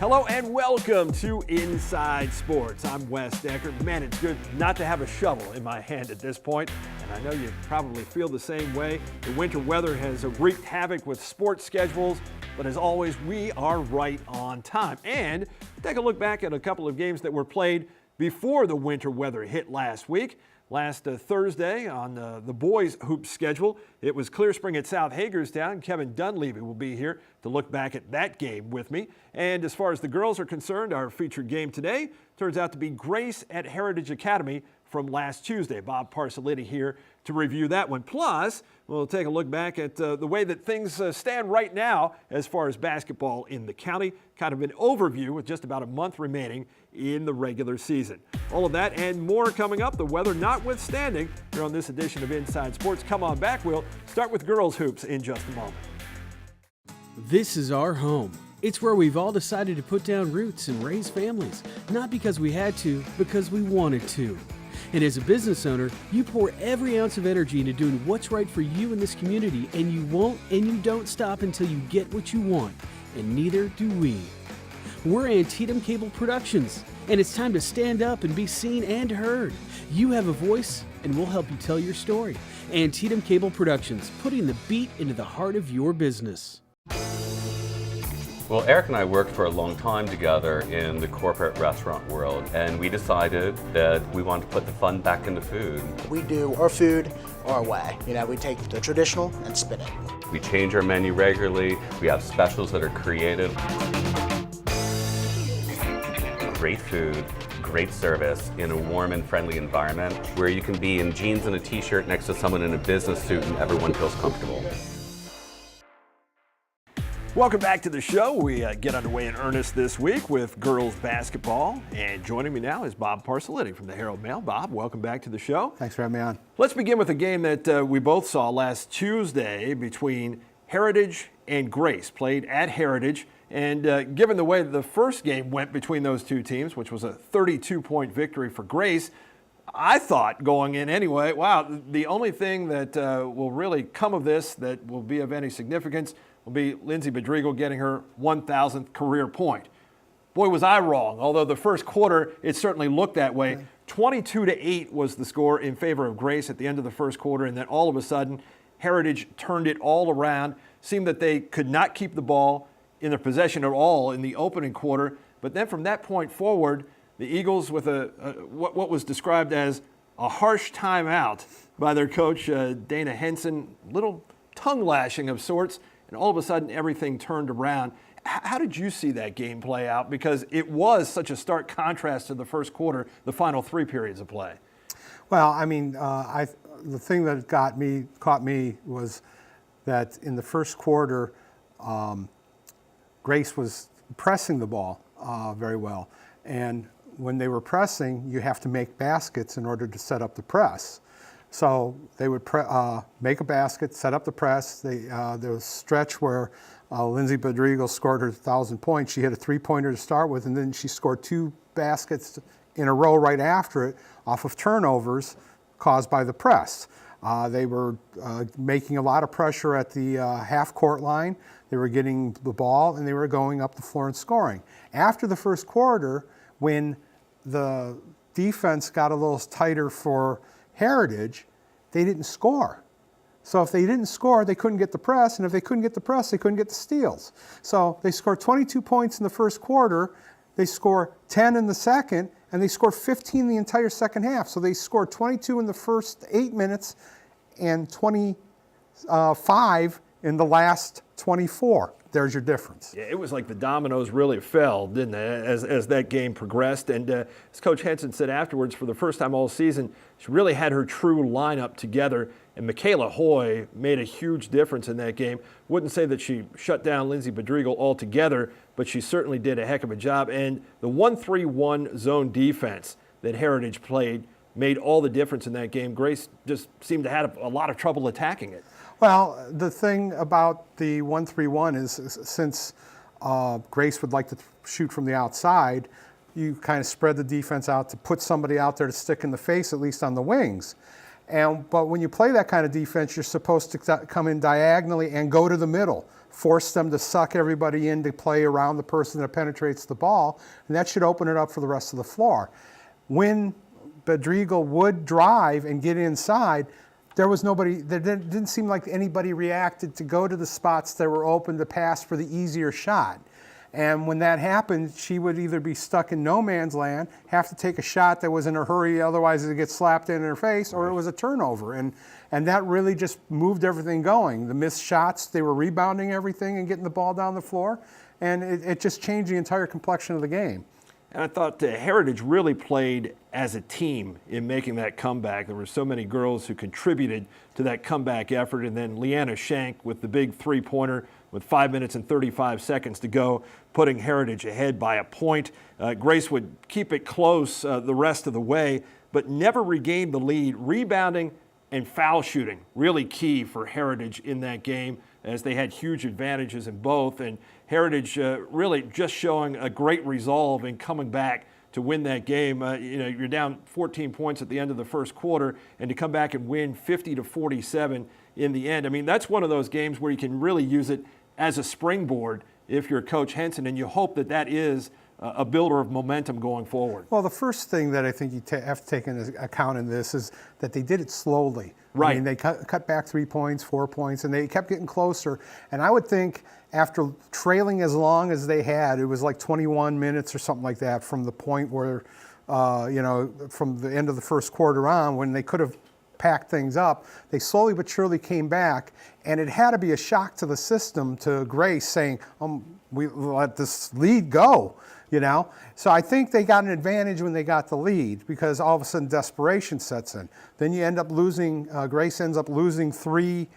Hello and welcome to Inside Sports. I'm Wes Decker. Man, it's good not to have a shovel in my hand at this point, and I know you probably feel the same way. The winter weather has wreaked havoc with sports schedules, but as always, we are right on time. And take a look back at a couple of games that were played before the winter weather hit last week. Last Thursday on the boys' hoop schedule, it was Clear Spring at South Hagerstown. Kevin Dunleavy will be here to look back at that game with me. And as far as the girls are concerned, our featured game today turns out to be Grace at Heritage Academy from last Tuesday. Bob Parsoliti here to review that one. Plus, we'll take a look back at the way that things stand right now as far as basketball in the county. Kind of an overview with just about a month remaining in the regular season. All of that and more coming up, the weather notwithstanding, here on this edition of Inside Sports. Come on back. We'll start with girls hoops in just a moment. This is our home. It's where we've all decided to put down roots and raise families, not because we had to, because we wanted to. And as a business owner, you pour every ounce of energy into doing what's right for you in this community, and you won't and you don't stop until you get what you want, and neither do we. We're Antietam Cable Productions, and it's time to stand up and be seen and heard. You have a voice, and we'll help you tell your story. Antietam Cable Productions, putting the beat into the heart of your business. Well, Eric and I worked for a long time together in the corporate restaurant world, and we decided that we wanted to put the fun back into food. We do our food our way. We take the traditional and spin it. We change our menu regularly. We have specials that are creative. Great food, great service in a warm and friendly environment where you can be in jeans and a t-shirt next to someone in a business suit and everyone feels comfortable. Welcome back to the show. We get underway in earnest this week with girls basketball. And joining me now is Bob Parsoliti from the Herald Mail. Bob, welcome back to the show. Thanks for having me on. Let's begin with a game that we both saw last Tuesday between Heritage and Grace, played at Heritage. And given the way the first game went between those two teams, which was a 32-point victory for Grace, I thought going in anyway, wow, the only thing that will really come of this that will be of any significance will be Lindsay Bedrigal getting her 1,000th career point. Boy, was I wrong, although the first quarter, it certainly looked that way. 22-8 was the score in favor of Grace at the end of the first quarter, and then all of a sudden, Heritage turned it all around. Seemed that they could not keep the ball in their possession at all in the opening quarter, but then from that point forward, the Eagles with what was described as a harsh timeout by their coach, Dana Henson, little tongue lashing of sorts, and all of a sudden everything turned around. How did you see that game play out? Because it was such a stark contrast to the first quarter, the final three periods of play. Well, I mean, the thing that caught me was that in the first quarter, Grace was pressing the ball very well. And when they were pressing, you have to make baskets in order to set up the press. So they would make a basket, set up the press. There was a stretch where Lindsay Bedrigal scored her 1,000 points. She had a three-pointer to start with, and then she scored two baskets in a row right after it off of turnovers caused by the press. They were making a lot of pressure at the half-court line. They were getting the ball, and they were going up the floor and scoring. After the first quarter, when the defense got a little tighter for Heritage, they didn't score. So if they didn't score, they couldn't get the press, and if they couldn't get the press, they couldn't get the steals. So they scored 22 points in the first quarter, they scored 10 in the second, and they scored 15 the entire second half. So they scored 22 in the first 8 minutes and 25 in the last 24. There's your difference. Yeah, it was like the dominoes really fell, didn't it, as that game progressed. And as Coach Henson said afterwards, for the first time all season, she really had her true lineup together. And Michaela Hoy made a huge difference in that game. Wouldn't say that she shut down Lindsay Bedrigal altogether, but she certainly did a heck of a job. And the 1-3-1 zone defense that Heritage played made all the difference in that game. Grace just seemed to have a lot of trouble attacking it. Well, the thing about the 1-3-1 is since Grace would like to shoot from the outside, you kind of spread the defense out to put somebody out there to stick in the face, at least on the wings. But when you play that kind of defense, you're supposed to come in diagonally and go to the middle, force them to suck everybody in to play around the person that penetrates the ball, and that should open it up for the rest of the floor. When Badrigal would drive and get inside, there was nobody, there didn't seem like anybody reacted to go to the spots that were open to pass for the easier shot. And when that happened, she would either be stuck in no man's land, have to take a shot that was in a hurry, otherwise it get slapped in her face, or it was a turnover. And that really just moved everything going. The missed shots, they were rebounding everything and getting the ball down the floor, and it just changed the entire complexion of the game. And I thought Heritage really played as a team in making that comeback. There were so many girls who contributed to that comeback effort. And then Leanna Shank with the big three-pointer with 5 minutes and 35 seconds to go, putting Heritage ahead by a point. Grace would keep it close the rest of the way, but never regained the lead. Rebounding and foul shooting, really key for Heritage in that game, as they had huge advantages in both. And Heritage really just showing a great resolve in coming back to win that game. You're down 14 points at the end of the first quarter, and to come back and win 50-47 in the end. I mean, that's one of those games where you can really use it as a springboard if you're Coach Henson, and you hope that that is a builder of momentum going forward. Well, the first thing that I think you have to take into account in this is that they did it slowly. Right. I mean, they cut back 3 points, 4 points, and they kept getting closer. And I would think after trailing as long as they had, it was like 21 minutes or something like that from the point where, from the end of the first quarter on, when they could have packed things up, they slowly but surely came back. And it had to be a shock to the system, to Grace, saying, we let this lead go. So I think they got an advantage when they got the lead, because all of a sudden desperation sets in. Then you end up losing, Grace ends up losing 3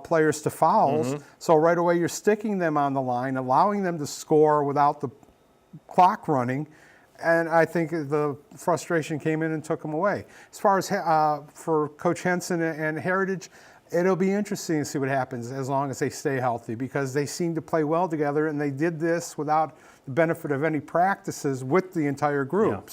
players to fouls. Mm-hmm. So right away you're sticking them on the line, allowing them to score without the clock running. And I think the frustration came in and took them away. As far as for Coach Henson and Heritage, it'll be interesting to see what happens as long as they stay healthy, because they seem to play well together, and they did this without the benefit of any practices with the entire group.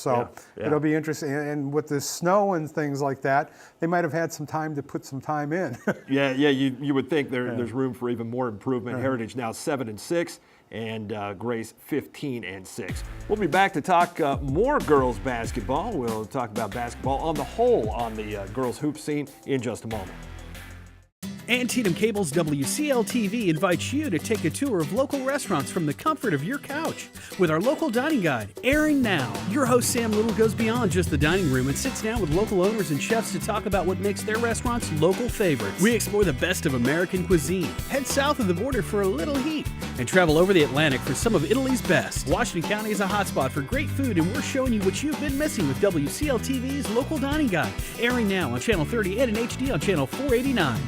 It'll be interesting. And with the snow and things like that, they might have had some time to put some time in. You would think there's room for even more improvement. Heritage now 7-6, and Grace 15-6. We'll be back to talk more girls basketball. We'll talk about basketball on the whole on the girls hoop scene in just a moment. Antietam Cable's WCL-TV invites you to take a tour of local restaurants from the comfort of your couch with our local dining guide, airing now. Your host, Sam Little, goes beyond just the dining room and sits down with local owners and chefs to talk about what makes their restaurants local favorites. We explore the best of American cuisine, head south of the border for a little heat, and travel over the Atlantic for some of Italy's best. Washington County is a hotspot for great food, and we're showing you what you've been missing with WCL-TV's local dining guide, airing now on Channel 30 and in HD on Channel 489.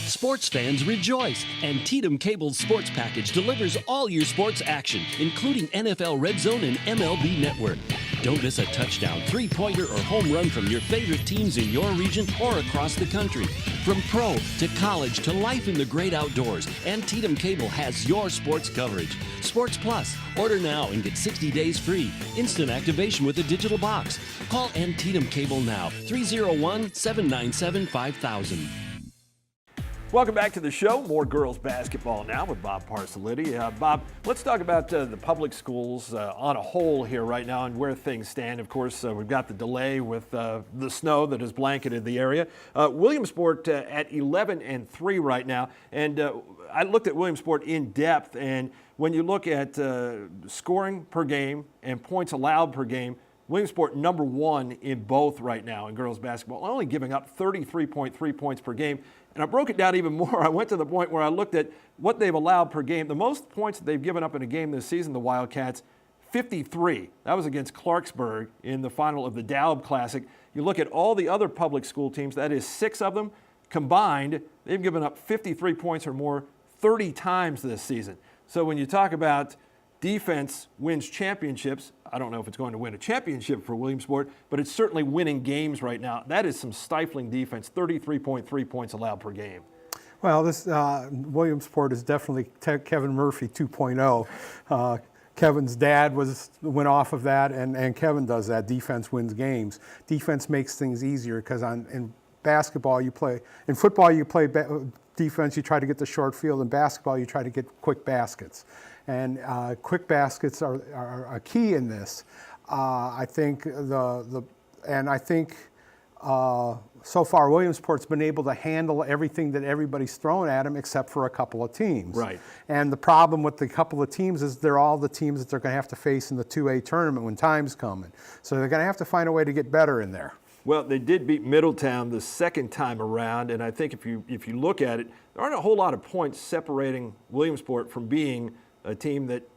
Sports fans rejoice! Antietam Cable's sports package delivers all your sports action, including NFL Red Zone and MLB Network. Don't miss a touchdown, three-pointer, or home run from your favorite teams in your region or across the country. From pro to college to life in the great outdoors, Antietam Cable has your sports coverage. Sports Plus. Order now and get 60 days free. Instant activation with a digital box. Call Antietam Cable now, 301-797-5000. Welcome back to the show. More girls basketball now with Bob Parsalitti. Bob, let's talk about the public schools on a whole here right now and where things stand. Of course, we've got the delay with the snow that has blanketed the area. Williamsport at 11-3 right now. And I looked at Williamsport in depth, and when you look at scoring per game and points allowed per game, Williamsport number 1 in both right now in girls basketball, only giving up 33.3 points per game. And I broke it down even more. I went to the point where I looked at what they've allowed per game. The most points that they've given up in a game this season, the Wildcats, 53. That was against Clarksburg in the final of the Daub Classic. You look at all the other public school teams, that is 6 of them combined, they've given up 53 points or more 30 times this season. So when you talk about defense wins championships, I don't know if it's going to win a championship for Williamsport, but it's certainly winning games right now. That is some stifling defense, 33.3 points allowed per game. Well, this Williamsport is definitely Kevin Murphy 2.0. Kevin's dad went off of that, and Kevin does that. Defense wins games. Defense makes things easier because in basketball, you play. In football, you play defense, you try to get the short field. In basketball, you try to get quick baskets. And quick baskets are a key in this. I think so far Williamsport's been able to handle everything that everybody's thrown at them except for a couple of teams. Right. And the problem with the couple of teams is they're all the teams that they're going to have to face in the 2A tournament when time's coming. So they're going to have to find a way to get better in there. Well, they did beat Middletown the second time around, and I think if you look at it, there aren't a whole lot of points separating Williamsport from being a team that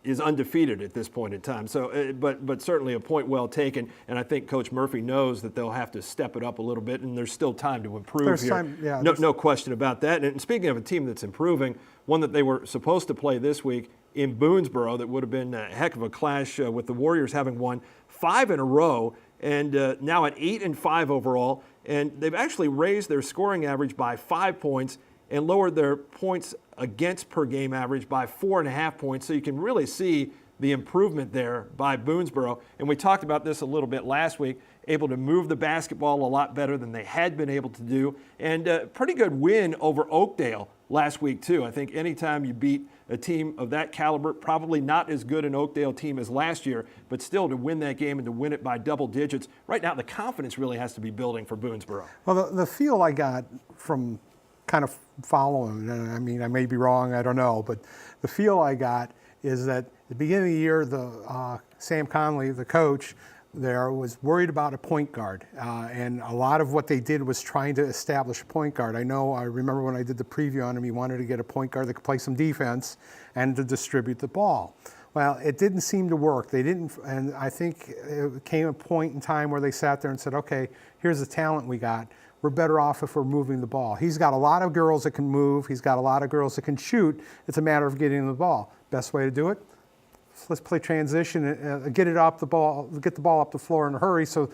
is undefeated at this point in time. So, but certainly a point well taken, and I think Coach Murphy knows that they'll have to step it up a little bit, and there's still time to improve There's here. time, yeah, no question about that. And speaking of a team that's improving, one that they were supposed to play this week in Boonesboro, that would have been a heck of a clash with the Warriors having won 5 in a row, and now at 8-5 overall, and they've actually raised their scoring average by 5 points and lowered their points against per game average by 4.5 points. So you can really see the improvement there by Boonesboro. And we talked about this a little bit last week, able to move the basketball a lot better than they had been able to do. And a pretty good win over Oakdale last week too. I think anytime you beat a team of that caliber, probably not as good an Oakdale team as last year, but still to win that game and to win it by double digits. Right now the confidence really has to be building for Boonesboro. Well, the feel I got from kind of following, and I mean, I may be wrong, I don't know, but the feel I got is that at the beginning of the year, Sam Conley, the coach there, was worried about a point guard. And a lot of what they did was trying to establish a point guard. I remember when I did the preview on him, he wanted to get a point guard that could play some defense and to distribute the ball. Well, it didn't seem to work. They didn't, and I think it came a point in time where they sat there and said, okay, here's the talent we got. We're better off if we're moving the ball. He's got a lot of girls that can move. He's got a lot of girls that can shoot. It's a matter of getting the ball. Best way to do it? Let's play transition, get the ball up the floor in a hurry so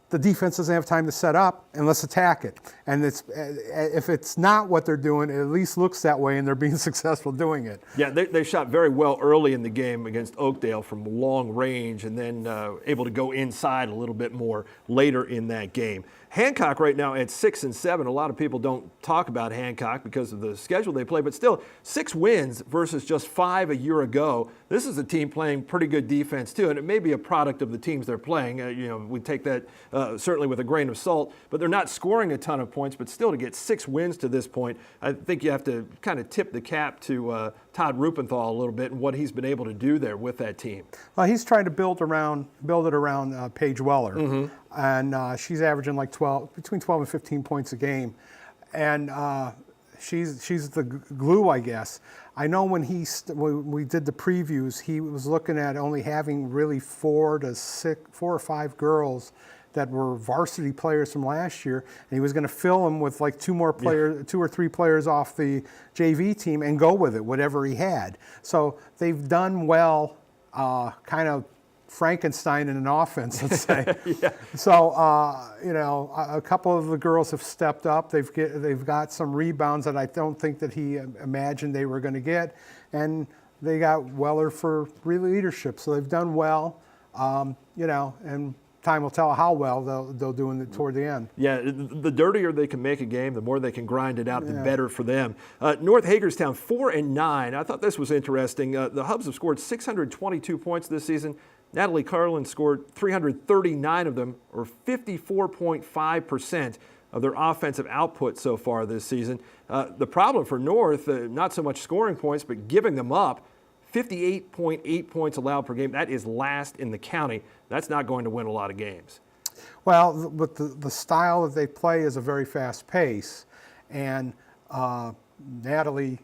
the defense doesn't have time to set up, and let's attack it. And if it's not what they're doing, it at least looks that way, and they're being successful doing it. Yeah, they shot very well early in the game against Oakdale from long range, and then able to go inside a little bit more later in that game. Hancock right now at 6-7. A lot of people don't talk about Hancock because of the schedule they play, but still 6 wins versus just 5 a year ago. This is a team playing pretty good defense too, and it may be a product of the teams they're playing. We take that certainly with a grain of salt, but they're not scoring a ton of points, but still to get 6 wins to this point, I think you have to kind of tip the cap to Todd Rupenthal a little bit and what he's been able to do there with that team. Well, he's trying to build it around Paige Weller, and she's averaging like between 12 and 15 points a game, and she's the glue, I guess. I know when we did the previews, he was looking at only having really 4 or 5 girls that were varsity players from last year, and he was going to fill them with like 2 or 3 players off the JV team and go with it, whatever he had. So they've done well, kind of Frankenstein in an offense, let's say. Yeah. So a couple of the girls have stepped up. They've got some rebounds that I don't think that he imagined they were going to get, and they got Weller for real leadership. So they've done well, and time will tell how well they'll do toward the end. Yeah, the dirtier they can make a game, the more they can grind it out, the better for them. North Hagerstown 4-9. I thought this was interesting. The Hubs have scored 622 points this season. Natalie Carlin scored 339 of them, or 54.5% of their offensive output so far this season. The problem for North, not so much scoring points, but giving them up. 58.8 points allowed per game. That is last in the county. That's not going to win a lot of games. Well, but the style that they play is a very fast pace, and Natalie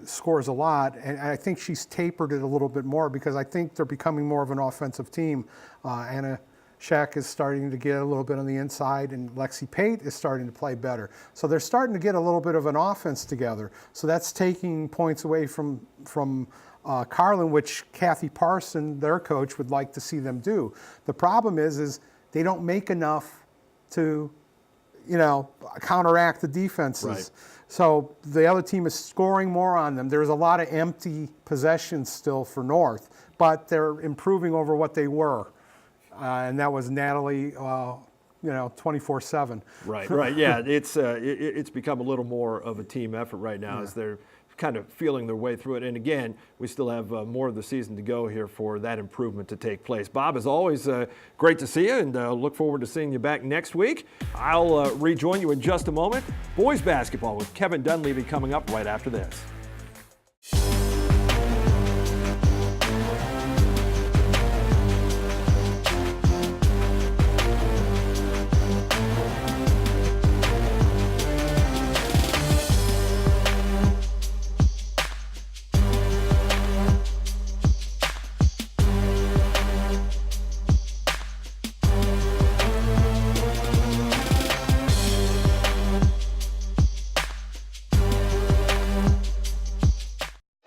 scores a lot, and I think she's tapered it a little bit more because I think they're becoming more of an offensive team. Anna Scheck is starting to get a little bit on the inside, and Lexi Pate is starting to play better. So they're starting to get a little bit of an offense together. So that's taking points away from Carlin, which Kathy Parson, their coach, would like to see them do. The problem is they don't make enough to, counteract the defenses. Right. So the other team is scoring more on them. There's a lot of empty possessions still for North, but they're improving over what they were. And that was Natalie, 24/7. Right. Yeah, it's become a little more of a team effort right now as they're kind of feeling their way through it. And again, we still have more of the season to go here for that improvement to take place. Bob, as always, great to see you, and look forward to seeing you back next week. I'll rejoin you in just a moment. Boys basketball with Kevin Dunleavy coming up right after this.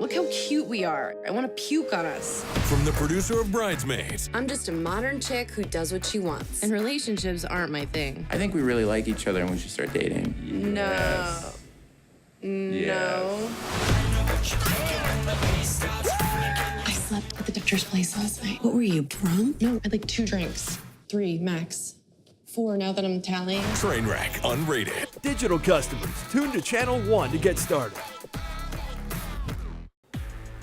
Look how cute we are. I want to puke on us. From the producer of Bridesmaids. I'm just a modern chick who does what she wants. And relationships aren't my thing. I think we really like each other and we should start dating. No. Yes. No. I slept at the doctor's place last night. What were you, drunk? No, I had like 2 drinks. 3 max. 4 now that I'm tallying. Trainwreck, unrated. Digital customers, tune to Channel 1 to get started.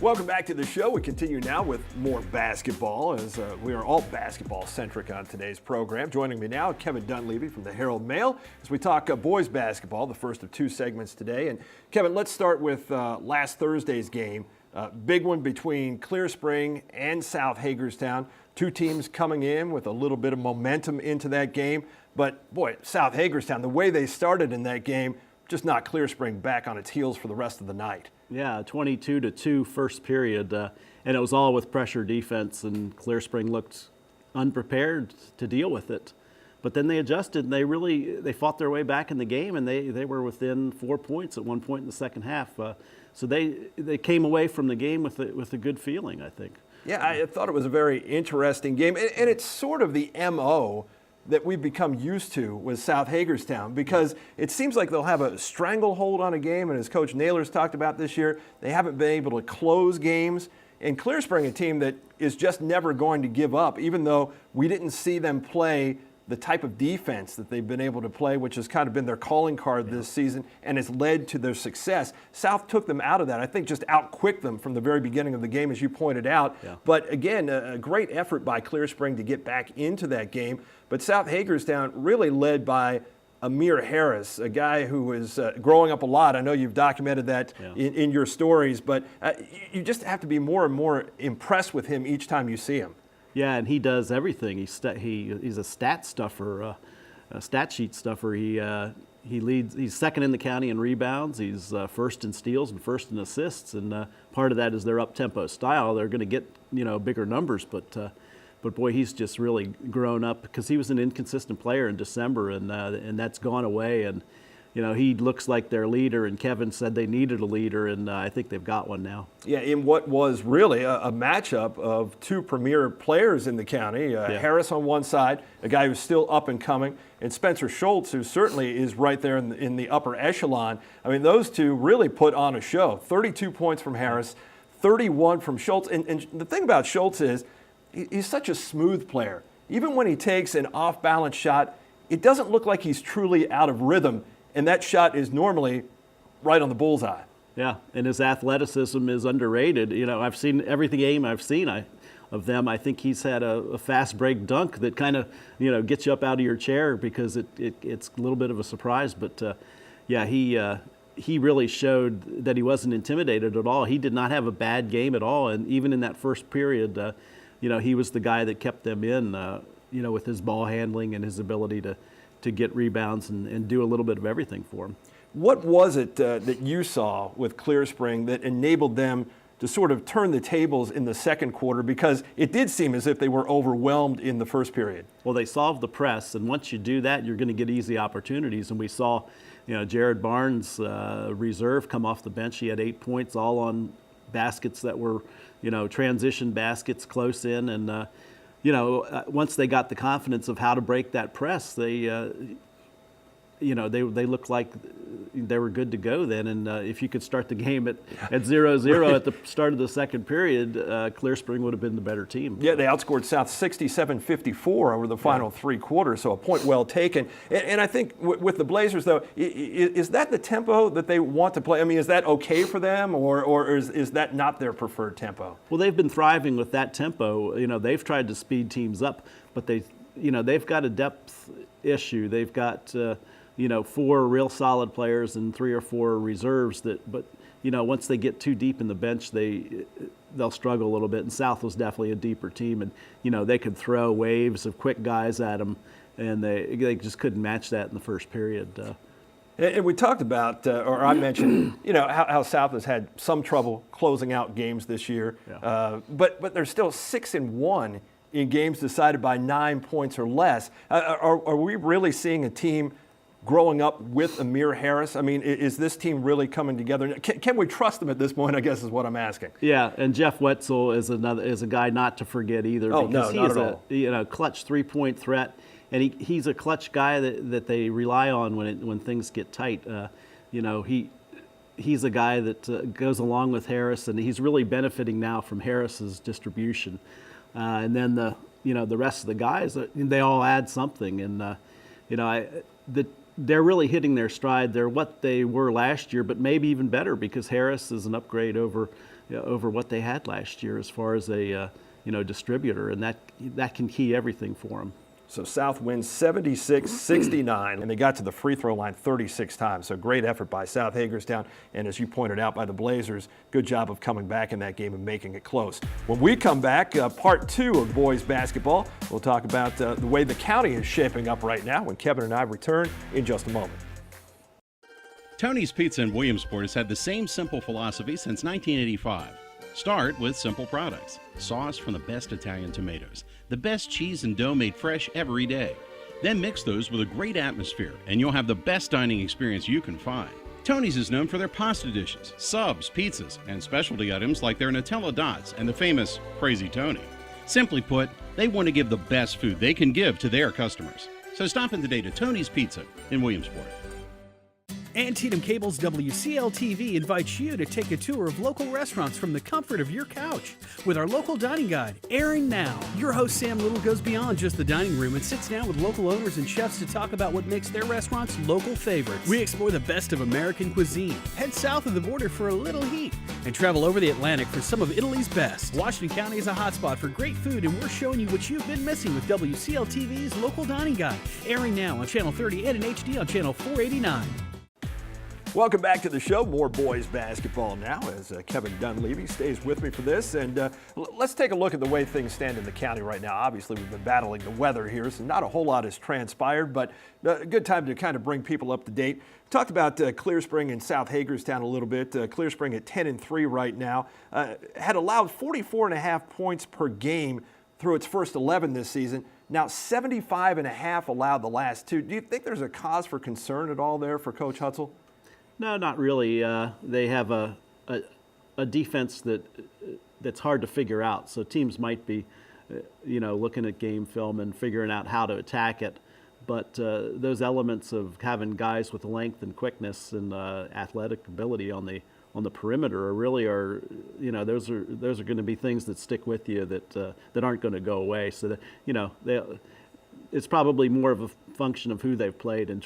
Welcome back to the show. We continue now with more basketball, as we are all basketball-centric on today's program. Joining me now, Kevin Dunleavy from the Herald Mail, as we talk boys basketball, the first of 2 segments today. And Kevin, let's start with last Thursday's game. Big one between Clear Spring and South Hagerstown. 2 teams coming in with a little bit of momentum into that game. But, boy, South Hagerstown, the way they started in that game, just knocked Clear Spring back on its heels for the rest of the night. Yeah, 22-2 first period, and it was all with pressure defense, and Clear Spring looked unprepared to deal with it. But then they adjusted, and they fought their way back in the game, and they were within 4 points at one point in the second half. So they came away from the game with a good feeling, I think. Yeah, I thought it was a very interesting game, and it's sort of the MO that we've become used to with South Hagerstown, because it seems like they'll have a stranglehold on a game, and as Coach Naylor's talked about this year, they haven't been able to close games. And Clear Spring, a team that is just never going to give up, even though we didn't see them play the type of defense that they've been able to play, which has kind of been their calling card this season and has led to their success. South took them out of that. I think just outquicked them from the very beginning of the game, as you pointed out. Yeah. But again, a great effort by Clear Spring to get back into that game. But South Hagerstown really led by Amir Harris, a guy who is growing up a lot. I know you've documented that in your stories, but you just have to be more and more impressed with him each time you see him. Yeah, and he does everything. He's a stat stuffer, a stat sheet stuffer. He leads. He's second in the county in rebounds. He's first in steals and first in assists. And part of that is their up-tempo style. They're going to get bigger numbers, but boy, he's just really grown up, because he was an inconsistent player in December, and that's gone away. And he looks like their leader, and Kevin said they needed a leader, and I think they've got one now. Yeah, in what was really a matchup of 2 premier players in the county, Harris on one side, a guy who's still up and coming, and Spencer Schultz, who certainly is right there in the upper echelon. I mean, those 2 really put on a show. 32 points from Harris, 31 from Schultz. And the thing about Schultz is he's such a smooth player. Even when he takes an off-balance shot, it doesn't look like he's truly out of rhythm. And that shot is normally right on the bullseye. Yeah, and his athleticism is underrated. I've seen every game I've seen of them. I think he's had a fast break dunk that kind of, gets you up out of your chair, because it's a little bit of a surprise. But, he really showed that he wasn't intimidated at all. He did not have a bad game at all. And even in that first period, he was the guy that kept them in, with his ball handling and his ability to get rebounds and do a little bit of everything for him. What was it that you saw with Clear Spring that enabled them to sort of turn the tables in the second quarter? Because it did seem as if they were overwhelmed in the first period. Well, they solved the press, and once you do that, you're going to get easy opportunities. And we saw, Jared Barnes, reserve, come off the bench. He had 8 points, all on baskets that were, transition baskets close in. And once they got the confidence of how to break that press, they looked like they were good to go then. And if you could start the game at 0-0 at the start of the second period, Clear Spring would have been the better team. Yeah, they outscored South 67-54 over the final three quarters, so a point well taken. And I think with the Blazers, though, is that the tempo that they want to play? I mean, is that okay for them, or is that not their preferred tempo? Well, they've been thriving with that tempo. They've tried to speed teams up, but they've got a depth issue. They've got 4 real solid players and 3 or 4 reserves but once they get too deep in the bench, they'll struggle a little bit. And South was definitely a deeper team, and they could throw waves of quick guys at them, and they just couldn't match that in the first period. And we talked about, or I mentioned, how South has had some trouble closing out games this year, but they're still 6-1 in games decided by 9 points or less. Are we really seeing a team growing up with Amir Harris? I mean, is this team really coming together? Can we trust them at this point, I guess is what I'm asking. Yeah, and Jeff Wetzel is a guy not to forget either. Oh, because no, not at all. A clutch three-point threat, and he's a clutch guy that they rely on when things get tight. He's a guy that goes along with Harris, and he's really benefiting now from Harris's distribution. And then the rest of the guys, they all add something, and they're really hitting their stride. They're what they were last year, but maybe even better because Harris is an upgrade over what they had last year as far as a distributor, and that can key everything for them. So South wins 76-69, and they got to the free throw line 36 times. So great effort by South Hagerstown, and as you pointed out, by the Blazers, good job of coming back in that game and making it close. When we come back, part 2 of boys basketball, we'll talk about the way the county is shaping up right now when Kevin and I return in just a moment. Tony's Pizza in Williamsport has had the same simple philosophy since 1985. Start with simple products. Sauce from the best Italian tomatoes. The best cheese and dough made fresh every day. Then mix those with a great atmosphere, and you'll have the best dining experience you can find. Tony's is known for their pasta dishes, subs, pizzas, and specialty items like their Nutella Dots and the famous Crazy Tony. Simply put, they want to give the best food they can give to their customers. So stop in today to Tony's Pizza in Williamsport. Antietam Cable's WCL-TV invites you to take a tour of local restaurants from the comfort of your couch with our local dining guide, airing now. Your host Sam Little goes beyond just the dining room and sits down with local owners and chefs to talk about what makes their restaurants local favorites. We explore the best of American cuisine, head south of the border for a little heat, and travel over the Atlantic for some of Italy's best. Washington County is a hotspot for great food, and we're showing you what you've been missing with WCL-TV's local dining guide, airing now on Channel 30 and in HD on Channel 489. Welcome back to the show. More boys basketball now as Kevin Dunleavy stays with me for this. And let's take a look at the way things stand in the county right now. Obviously, we've been battling the weather here, so not a whole lot has transpired, but a good time to kind of bring people up to date. We talked about Clear Spring and South Hagerstown a little bit. Clear Spring at 10-3 right now. Had allowed 44.5 points per game through its first 11 this season. Now 75.5 allowed the last 2. Do you think there's a cause for concern at all there for Coach Hutzel? No, not really. They have a defense that's hard to figure out. So teams might be, looking at game film and figuring out how to attack it. But those elements of having guys with length and quickness and athletic ability on the perimeter those are going to be things that stick with you that aren't going to go away. So that it's probably more of a function of who they've played and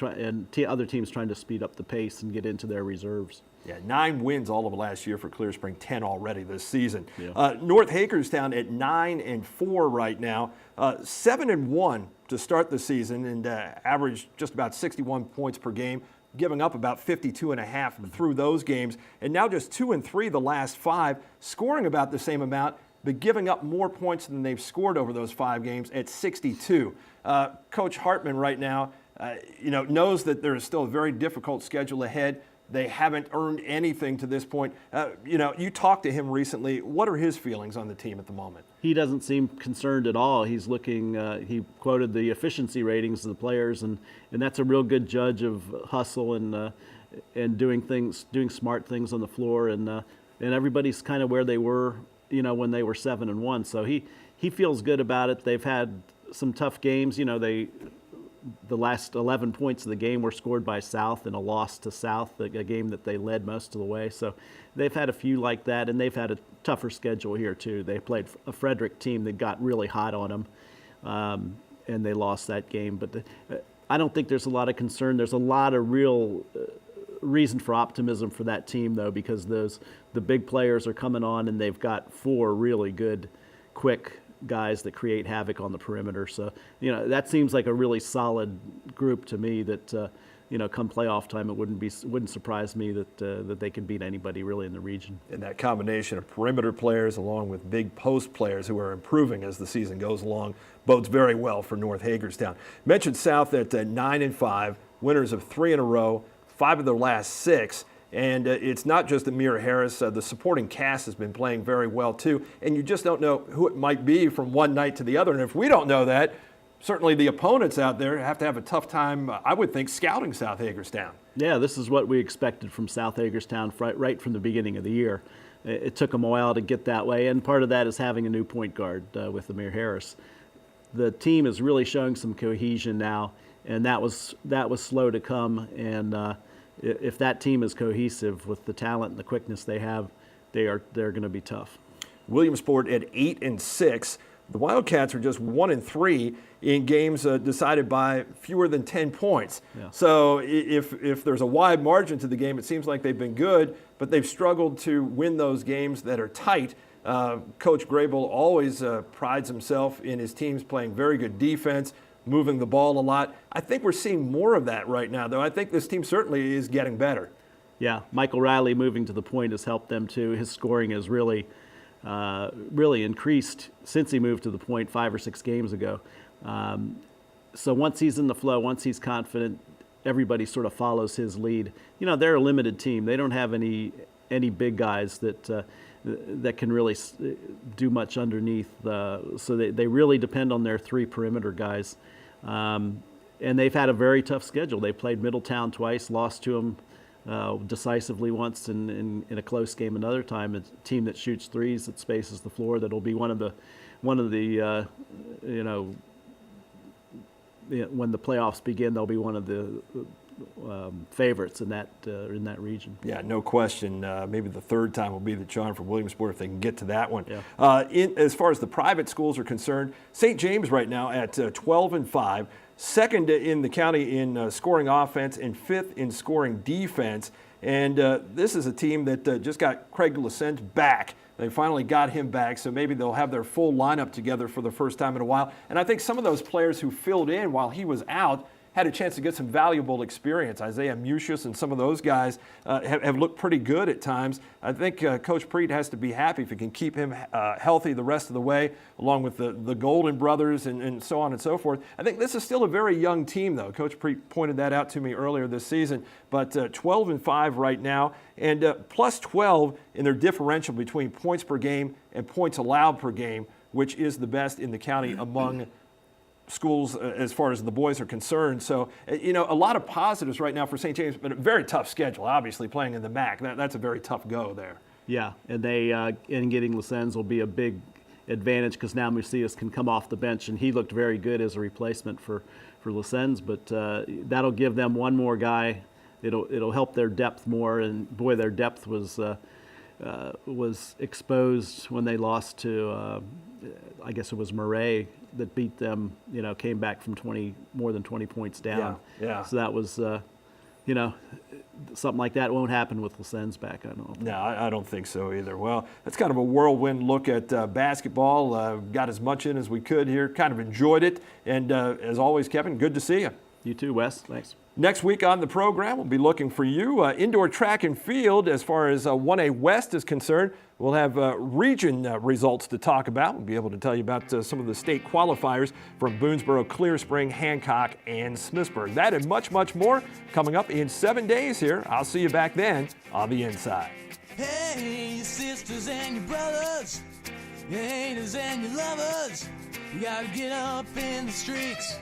other teams trying to speed up the pace and get into their reserves. Yeah, 9 wins all of last year for Clear Spring, 10 already this season. Yeah. North Hagerstown at 9-4 right now, 7-1 to start the season and averaged just about 61 points per game, giving up about 52.5 through those games, and now just 2-3 the last 5, scoring about the same amount, but giving up more points than they've scored over those 5 games at 62. Coach Hartman right now, knows that there is still a very difficult schedule ahead. They haven't earned anything to this point. You talked to him recently. What are his feelings on the team at the moment? He doesn't seem concerned at all. He's looking. He quoted the efficiency ratings of the players, and that's a real good judge of hustle and doing smart things on the floor. And everybody's kind of where they were, when they were 7-1. So he feels good about it. They've had some tough games. the last 11 points of the game were scored by South in a loss to South, a game that they led most of the way. So they've had a few like that, and they've had a tougher schedule here too. They played a Frederick team that got really hot on them, and they lost that game. But I don't think there's a lot of concern. There's a lot of real reason for optimism for that team, though, because the big players are coming on, and they've got 4 really good, quick guys that create havoc on the perimeter. So, that seems like a really solid group to me that, come playoff time, it wouldn't surprise me that they could beat anybody really in the region. And that combination of perimeter players along with big post players who are improving as the season goes along bodes very well for North Hagerstown. Mentioned South at 9-5, winners of 3 in a row, 5 of their last 6. And it's not just Amir Harris. The supporting cast has been playing very well, too. And you just don't know who it might be from one night to the other. And if we don't know that, certainly the opponents out there have to have a tough time, I would think, scouting South Hagerstown. Yeah, this is what we expected from South Hagerstown right from the beginning of the year. It took them a while to get that way, and part of that is having a new point guard with Amir Harris. The team is really showing some cohesion now, and that was slow to come. And if that team is cohesive with the talent and the quickness they have, they're going to be tough. Williamsport at 8-6. The Wildcats are just 1-3 in games decided by fewer than 10 points. Yeah. So if there's a wide margin to the game, it seems like they've been good, but they've struggled to win those games that are tight. Coach Grable always prides himself in his teams playing very good defense, moving the ball a lot. I think we're seeing more of that right now, though. I think this team certainly is getting better. Yeah, Michael Riley moving to the point has helped them too. His scoring has really increased since he moved to the point 5 or 6 games ago. So once he's in the flow, once he's confident, everybody sort of follows his lead. They're a limited team. They don't have any big guys that can really do much underneath. So they really depend on their 3 perimeter guys. And they've had a very tough schedule. They played Middletown twice, lost to them decisively once in a close game another time. A team that shoots threes, that spaces the floor, that'll be one of the when the playoffs begin, they'll be one of the favorites in that region. Yeah, no question. Maybe the 3rd time will be the charm for Williamsport if they can get to that one. Yeah. As far as the private schools are concerned, St. James right now at 12-5, 2nd in the county in scoring offense and 5th in scoring defense. And this is a team that just got Craig Lesens back. They finally got him back, so maybe they'll have their full lineup together for the first time in a while. And I think some of those players who filled in while he was out had a chance to get some valuable experience. Isaiah Musius and some of those guys have looked pretty good at times. I think Coach Preet has to be happy if he can keep him healthy the rest of the way, along with the Golden brothers and so on and so forth. I think this is still a very young team, though. Coach Preet pointed that out to me earlier this season. But 12-5 right now, and plus 12 in their differential between points per game and points allowed per game, which is the best in the county among schools as far as the boys are concerned. So, a lot of positives right now for St. James, but a very tough schedule, obviously, playing in the MAC. That's a very tough go there. Yeah, and they in getting Lesens will be a big advantage because now Musius can come off the bench, and he looked very good as a replacement for Lesens, but that'll give them one more guy. It'll help their depth more, and boy, their depth was exposed when they lost to, I guess it was Murray that beat them, came back from more than 20 points down. Yeah. So that was, something like that won't happen with Lesens back, I don't know. No, I don't think so either. Well, that's kind of a whirlwind look at basketball. Got as much in as we could here, kind of enjoyed it. And as always, Kevin, good to see you. You too, Wes. Thanks. Next week on the program, we'll be looking for you. Indoor track and field, as far as 1A West is concerned, we'll have region results to talk about. We'll be able to tell you about some of the state qualifiers from Boonesboro, Clear Spring, Hancock, and Smithsburg. That and much, much more coming up in 7 days here. I'll see you back then on The Inside. Hey, your sisters and your brothers, your haters and your lovers, you gotta get up in the streets.